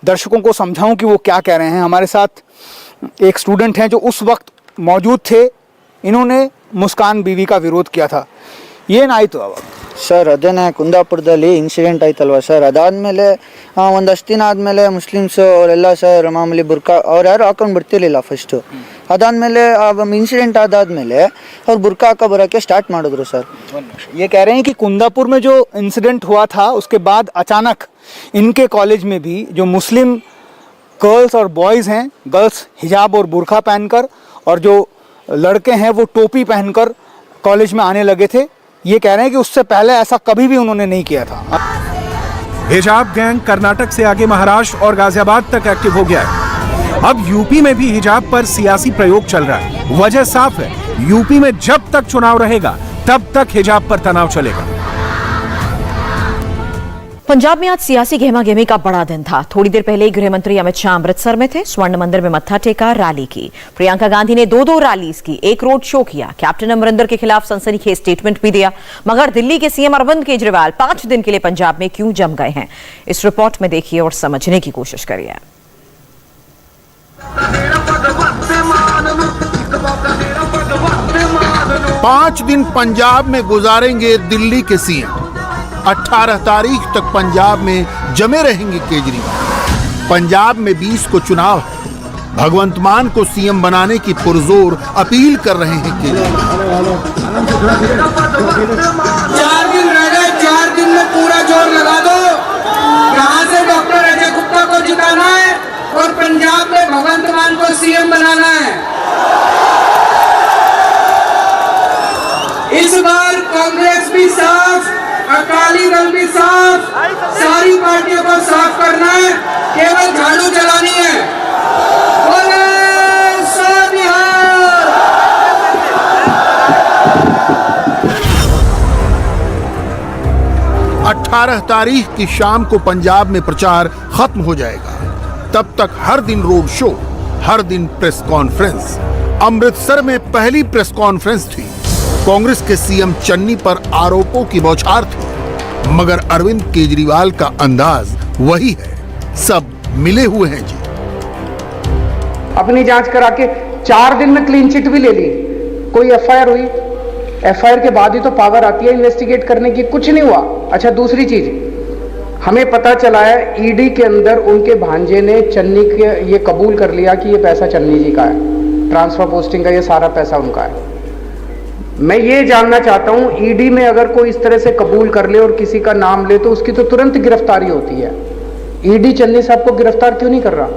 दर्शकों को समझाऊं कि वो क्या कह रहे हैं। हमारे साथ एक स्टूडेंट हैं जो उस वक्त मौजूद थे। इन्होंने मुस्कान बीवी का विरोध किया था। ಏನಾಯಿತು ಅವಾಗ?
ಸರ್ ಅದೇನೆ ಕುಂದಾಪುರದಲ್ಲಿ ಇನ್ಸಿಡೆಂಟ್ ಆಯ್ತಲ್ವ ಸರ್, ಅದಾದಮೇಲೆ ಒಂದಷ್ಟು ದಿನ ಆದಮೇಲೆ ಮುಸ್ಲಿಮ್ಸು ಅವರೆಲ್ಲ ಸರ್ ಮಾಮೂಲಿ ಬುರ್ಕಾ ಅವ್ರು ಯಾರು ಹಾಕೊಂಡು ಬಿಡ್ತಿರ್ಲಿಲ್ಲ ಫಸ್ಟು. ಅದಾದಮೇಲೆ ಇನ್ಸಿಡೆಂಟ್ ಆದಾದಮೇಲೆ ಅವ್ರು ಬುರ್ಕಾ ಹಾಕೋ ಬರೋಕ್ಕೆ स्टार्ट ಮಾಡಿದ್ರು सर।
ये कह रहे हैं कि कुंदापुर में जो इंसिडेंट हुआ था उसके बाद अचानक इनके कॉलेज में भी जो मुस्लिम गर्ल्स और बॉयज़ हैं, गर्ल्स हिजाब और बुर्का पहनकर और जो लड़के हैं वो टोपी पहनकर कॉलेज में आने लगे थे। ये कह रहे हैं कि उससे पहले ऐसा कभी भी उन्होंने नहीं किया था।
हिजाब गैंग कर्नाटक से आगे महाराष्ट्र और गाजियाबाद तक एक्टिव हो गया है। अब यूपी में भी हिजाब पर सियासी प्रयोग चल रहा है। वजह साफ है, यूपी में जब तक चुनाव रहेगा तब तक हिजाब पर तनाव चलेगा।
पंजाब में आज सियासी गहमागहमी का बड़ा दिन था। थोड़ी देर पहले गृह मंत्री अमित शाह अमृतसर में थे, स्वर्ण मंदिर में मत्था टेका, रैली की। प्रियंका गांधी ने 2 रैलीज की, एक रोड शो किया। कैप्टन अमरिंदर के खिलाफ सनसनीखेज स्टेटमेंट भी दिया। मगर दिल्ली के सीएम अरविंद केजरीवाल 5 दिन के लिए पंजाब में क्यों जम गए हैं, इस रिपोर्ट में देखिए और समझने की कोशिश करिए।
5 दिन पंजाब में गुजारेंगे दिल्ली के सीएम। 18 तारीख तक पंजाब में जमे रहेंगे केजरीवाल। पंजाब में 20 को चुनाव है। भगवंत मान को सीएम बनाने की पुरजोर अपील कर रहे हैं केजरीवाल।
4 दिन रह गए, 4 दिन में पूरा जोर लगा दो। यहाँ से डॉक्टर अजय गुप्ता को जिताना है और पंजाब में भगवंत मान को सीएम बनाना है। इस बार कांग्रेस भी साफ, अकाली दल भी साफ, सारी पार्टियों को साफ करना है, केवल झाड़ू चलानी है। बोले सोनिहाल।
18 तारीख की शाम को पंजाब में प्रचार खत्म हो जाएगा। तब तक हर दिन रोड शो, हर दिन प्रेस कॉन्फ्रेंस। अमृतसर में पहली प्रेस कॉन्फ्रेंस थी। कांग्रेस के सीएम चन्नी पर आरोपों की बौछार थी, मगर अरविंद केजरीवाल का अंदाज वही है, सब मिले हुए हैं जी।
अपनी जांच करा के 4 दिन में क्लीन चिट भी ले ली।
कोई एफआईआर हुई, एफआईआर के बाद ही तो पावर आती है इन्वेस्टिगेट करने की, कुछ नहीं हुआ। अच्छा, दूसरी चीज, हमें पता चला है ईडी के अंदर उनके भांजे ने चन्नी के ये कबूल कर लिया कि ये पैसा चन्नी जी का है, ट्रांसफर पोस्टिंग का ये सारा पैसा उनका है। मैं ये जानना चाहता हूं, ईडी में अगर कोई इस तरह से कबूल कर ले और किसी का नाम ले तो उसकी तो तुरंत गिरफ्तारी होती है। ईडी चन्नी साहब को गिरफ्तार क्यों नहीं कर रहा?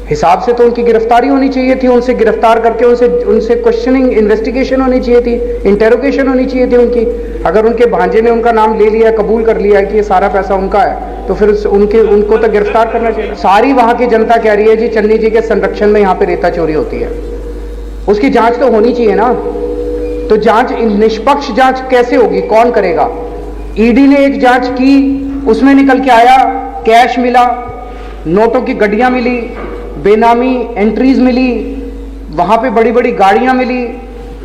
हिसाब से तो उनकी गिरफ्तारी होनी चाहिए थी, उनसे गिरफ्तार करके उनसे क्वेश्चनिंग इन्वेस्टिगेशन होनी चाहिए थी, इंटेरोगेशन होनी चाहिए थी उनकी। अगर उनके भांजे ने उनका नाम ले लिया, कबूल कर लिया कि ये सारा पैसा उनका है, तो फिर उनको तो गिरफ्तार करना चाहिए। सारी वहां की जनता कह रही है जी चन्नी जी के संरक्षण में यहाँ पे रेता चोरी होती है, उसकी जांच तो होनी चाहिए ना। तो जांच, निष्पक्ष जांच कैसे होगी, कौन करेगा? ईडी ने एक जांच की, उसमें निकल के आया कैश मिला, नोटों की गड्डियां मिली, बेनामी एंट्रीज मिली, वहां पे बड़ी बड़ी गाड़ियां मिली,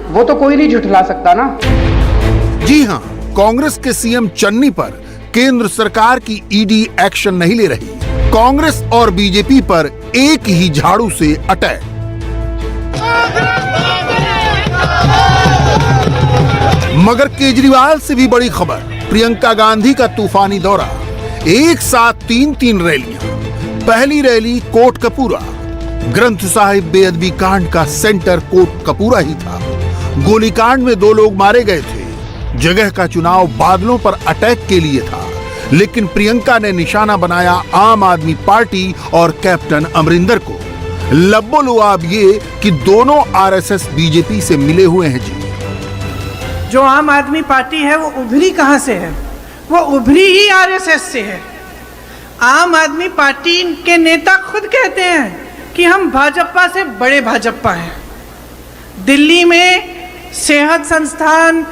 वो तो कोई नहीं झुठला सकता ना।
जी हां, कांग्रेस के सीएम चन्नी पर केंद्र सरकार की ईडी एक्शन नहीं ले रही। कांग्रेस और बीजेपी पर एक ही झाड़ू से अटैक। मगर केजरीवाल से भी बड़ी खबर, प्रियंका गांधी का तूफानी दौरा, एक साथ तीन रैलियां। पहली रैली कोट कपूरा, ग्रंथ साहिब बेअदबी कांड का सेंटर कोट कपूरा ही था। गोलीकांड में 2 लोग मारे गए थे। जगह का चुनाव बादलों पर अटैक के लिए था, लेकिन प्रियंका ने निशाना बनाया आम आदमी पार्टी और कैप्टन अमरिंदर को। लब्बो-लुआब ये कि दोनों आरएसएस बीजेपी से मिले हुए हैं। जी,
जो आम आदमी पार्टी है वो उभरी कहां से है? वो उभरी ही आरएसएस से है। आम आदमी पार्टी के नेता खुद कहते हैं कि हम भाजपा से बड़े भाजपा हैं। दिल्ली में सेहत संस्थान,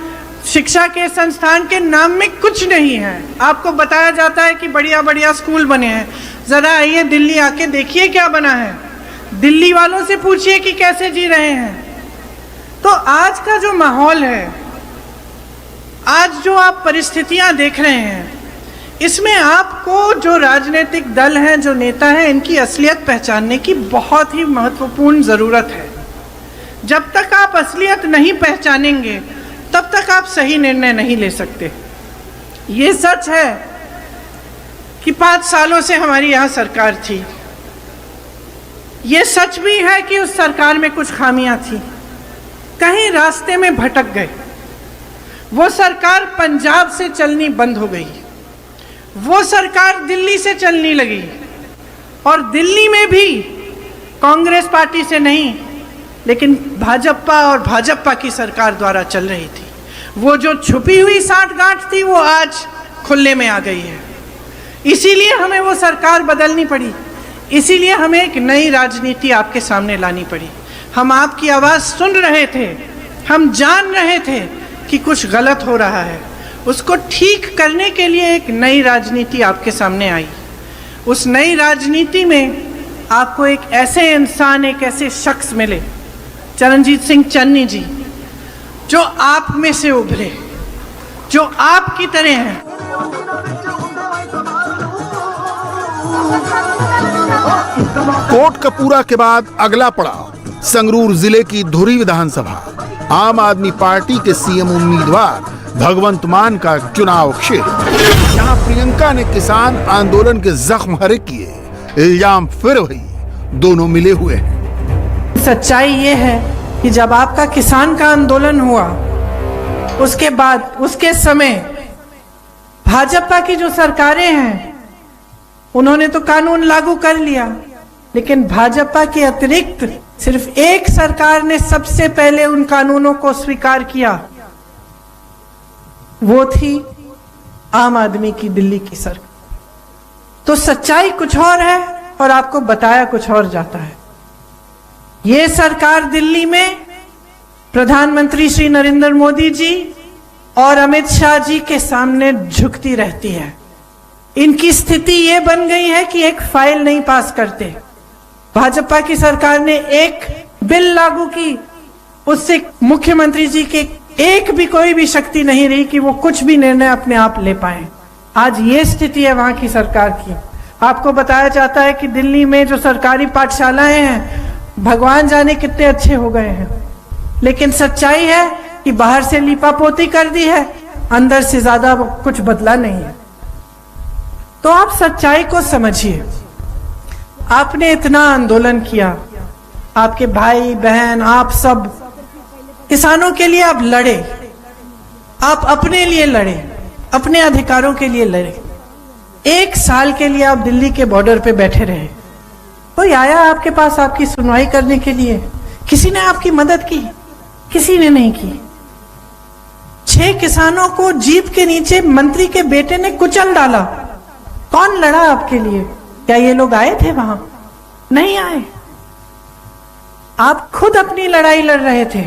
शिक्षा के संस्थान के नाम में कुछ नहीं है। आपको बताया जाता है कि बढ़िया बढ़िया स्कूल बने हैं। जरा आइए दिल्ली आके देखिए क्या बना है, दिल्ली वालों से पूछिए कि कैसे जी रहे हैं। तो आज का जो माहौल है, आज जो आप परिस्थितियां देख रहे हैं, इसमें आपको जो राजनीतिक दल हैं, जो नेता हैं, इनकी असलियत पहचानने की बहुत ही महत्वपूर्ण ज़रूरत है। जब तक आप असलियत नहीं पहचानेंगे तब तक आप सही निर्णय नहीं ले सकते। ये सच है कि 5 सालों से हमारी यहाँ सरकार थी। ये सच भी है कि उस सरकार में कुछ खामियां थी, कहीं रास्ते में भटक गए। वो सरकार पंजाब से चलनी बंद हो गई, वो सरकार दिल्ली से चलने लगी, और दिल्ली में भी कांग्रेस पार्टी से नहीं लेकिन भाजपा और भाजपा की सरकार द्वारा चल रही थी। वो जो छुपी हुई साठगांठ थी वो आज खुले में आ गई है। इसीलिए हमें वो सरकार बदलनी पड़ी, इसीलिए हमें एक नई राजनीति आपके सामने लानी पड़ी। हम आपकी आवाज़ सुन रहे थे, हम जान रहे थे कि कुछ गलत हो रहा है, उसको ठीक करने के लिए एक नई राजनीति आपके सामने आई। उस नई राजनीति में आपको एक ऐसे इंसान, एक ऐसे शख्स मिले, चरणजीत सिंह चन्नी जी, जो आप में से उभरे, जो आपकी तरह हैं।
कोट कपूरा के बाद अगला पड़ाव संगरूर जिले की धुरी विधानसभा। आम आदमी पार्टी के सीएम उम्मीदवार भगवंत मान का चुनाव क्षेत्र। यहाँ प्रियंका ने किसान आंदोलन के जख्म हरे किए, इल्जाम फिर वही, दोनों मिले हुए हैं।
सच्चाई ये है कि जब आपका किसान का आंदोलन हुआ, उसके बाद उसके समय भाजपा की जो सरकारें हैं उन्होंने तो कानून लागू कर लिया, लेकिन भाजपा के अतिरिक्त सिर्फ एक सरकार ने सबसे पहले उन कानूनों को स्वीकार किया, वो थी आम आदमी की दिल्ली की सरकार। तो सच्चाई कुछ और है और आपको बताया कुछ और जाता है। ये सरकार दिल्ली में प्रधानमंत्री श्री नरेंद्र मोदी जी और अमित शाह जी के सामने झुकती रहती है। इनकी स्थिति ये बन गई है कि एक फाइल नहीं पास करते। भाजपा की सरकार ने एक बिल लागू की, उससे मुख्यमंत्री जी के एक भी कोई भी शक्ति नहीं रही कि वो कुछ भी निर्णय अपने आप ले पाए। आज ये स्थिति है वहां की सरकार की। आपको बताया जाता है कि दिल्ली में जो सरकारी पाठशालाएं हैं, भगवान जाने कितने अच्छे हो गए हैं। लेकिन सच्चाई है कि बाहर से लीपापोती कर दी है, अंदर से ज्यादा कुछ बदला नहीं है। तो आप सच्चाई को समझिए। आपने इतना आंदोलन किया, आपके भाई बहन आप सब किसानों के लिए आप लड़े, आप अपने लिए लड़े, अपने अधिकारों के लिए लड़े। 1 साल के लिए आप दिल्ली के बॉर्डर पे बैठे रहे, कोई आया आपके पास आपकी सुनवाई करने के लिए? किसी ने आपकी मदद की? किसी ने नहीं की। 6 किसानों को जीप के नीचे मंत्री के बेटे ने कुचल डाला। कौन लड़ा आपके लिए? क्या ये लोग आए थे वहां? नहीं आए। आप खुद अपनी लड़ाई लड़ रहे थे।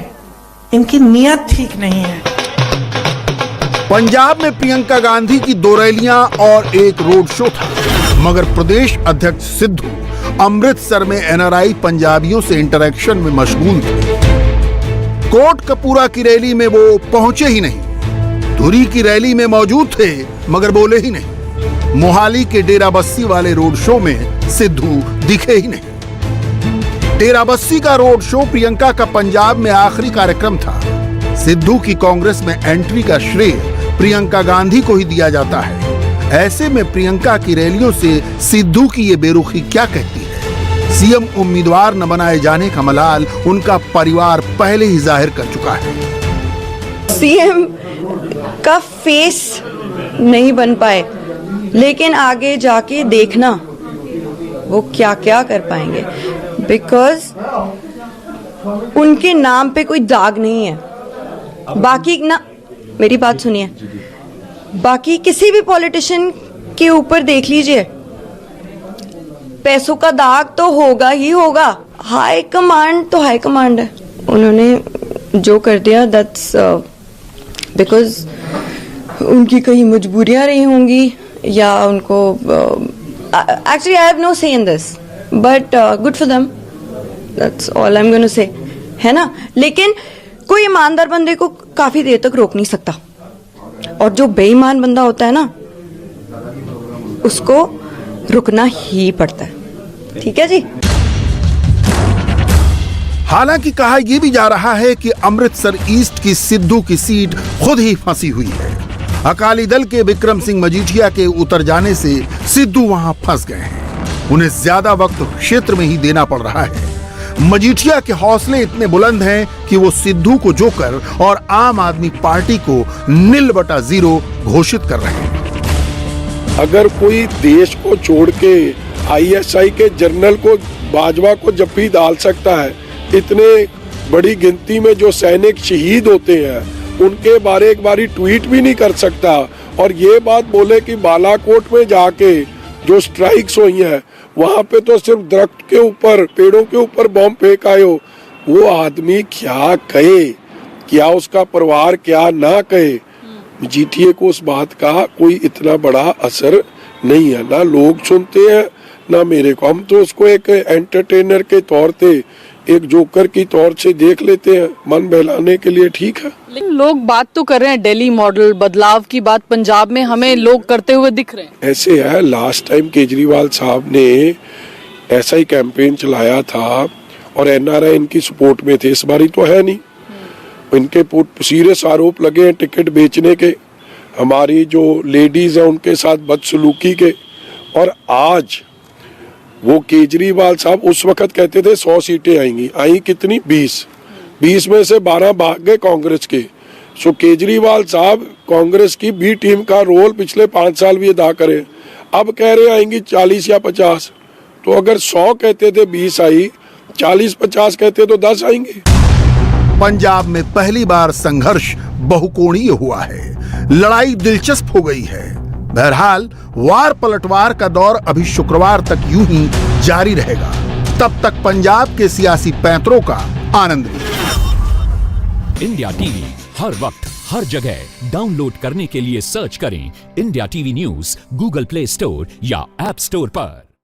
इनकी नीयत ठीक नहीं है।
पंजाब में प्रियंका गांधी की 2 रैलियां और एक रोड शो था, मगर प्रदेश अध्यक्ष सिद्धू अमृतसर में एनआरआई पंजाबियों से इंटरेक्शन में मशगूल थे। कोट कपूरा की रैली में वो पहुंचे ही नहीं। धुरी की रैली में मौजूद थे मगर बोले ही नहीं। मोहाली के डेराबस्सी वाले रोड शो में सिद्धू दिखे ही नहीं। डेराबस्सी का रोड शो प्रियंका का पंजाब में आखिरी कार्यक्रम था। सिद्धू की कांग्रेस में एंट्री का श्रेय प्रियंका गांधी को ही दिया जाता है। ऐसे में प्रियंका की रैलियों से सिद्धू की ये बेरुखी क्या कहती है? सीएम उम्मीदवार न बनाए जाने का मलाल उनका परिवार पहले ही जाहिर कर चुका है।
सीएम का फेस नहीं बन पाए, लेकिन आगे जाके देखना वो क्या क्या कर पाएंगे, बिकॉज उनके नाम पे कोई दाग नहीं है। बाकी ना, मेरी बात सुनिए, बाकी किसी भी पॉलिटिशियन के ऊपर देख लीजिए, पैसों का दाग तो होगा ही होगा। हाई कमांड तो हाई कमांड है, उन्होंने जो कर दिया दैट्स बिकॉज उनकी कहीं मजबूरियां रही होंगी या उनको एक्चुअली आई हैव नो से in this, but good for them, that's all I am gonna say, है ना। लेकिन कोई ईमानदार बंदे को काफी देर तक रोक नहीं सकता, और जो बेईमान बंदा होता है ना उसको रुकना ही पड़ता है। ठीक है जी।
हालांकि कहा यह भी जा रहा है कि अमृतसर ईस्ट की सिद्धू की सीट खुद ही फंसी हुई है। अकाली दल के विक्रम सिंह मजीठिया के उतर जाने से सिद्धू वहां फंस गए हैं। उन्हें ज्यादा वक्त क्षेत्र में ही देना पड़ रहा है। मजीठिया के हौसले इतने बुलंद हैं कि वो सिद्धू को जोकर और आम आदमी पार्टी को 0/0 घोषित कर रहे हैं।
अगर कोई देश को छोड़ के आईएसआई के जनरल को बाजवा को जप्पी डाल सकता है, इतने बड़ी गिनती में जो सैनिक शहीद होते हैं उनके बारे एक बारी ट्वीट भी नहीं कर सकता, और ये बात बोले कि बालाकोट में जाके जो स्ट्राइक्स हुई हैं वहां पे तो सिर्फ दरख्त के ऊपर, पेड़ों के ऊपर बॉम्ब फेंक आए हो, वो आदमी क्या कहे, क्या उसका परिवार क्या ना कहे। जीटीए को उस बात का कोई इतना बड़ा असर नहीं है, ना लोग सुनते हैं ना मेरे को। हम तो उसको एक एंटरटेनर के तौर पे, एक जोकर की तौर से देख लेते हैं, मन बहलाने के लिए ठीक है।
लेकिन लोग बात तो कर रहे हैं दिल्ली मॉडल बदलाव की बात पंजाब में हमें लोग करते हुए दिख रहे हैं।
ऐसे है, लास्ट टाइम केजरीवाल साहब ने ऐसा ही कैंपेन चलाया था और एनआरआई इनकी सपोर्ट में थे, इस बारी तो है नहीं। इनके सीरियस आरोप लगे हैं टिकट बेचने के, हमारी जो लेडीज है उनके साथ बदसलूकी के। और आज वो केजरीवाल साहब उस वक्त कहते थे 100 सीटें आएंगी, आई कितनी? 20 में से 12 भाग गए कांग्रेस के। सो केजरीवाल साहब कांग्रेस की बी टीम का रोल पिछले 5 साल भी अदा करे, अब कह रहे आएंगी 40 या 50। तो अगर 100 कहते थे 20 आई, 40-50 कहते तो 10 आएंगे।
पंजाब में पहली बार संघर्ष बहुकोणीय हुआ है। लड़ाई दिलचस्प हो गई है। बहरहाल वार पलटवार का दौर अभी शुक्रवार तक यूं ही जारी रहेगा। तब तक पंजाब के सियासी पैंतरों का आनंद लीजिए।
इंडिया टीवी हर वक्त हर जगह डाउनलोड करने के लिए सर्च करें India TV news Google play store या ऐप स्टोर पर।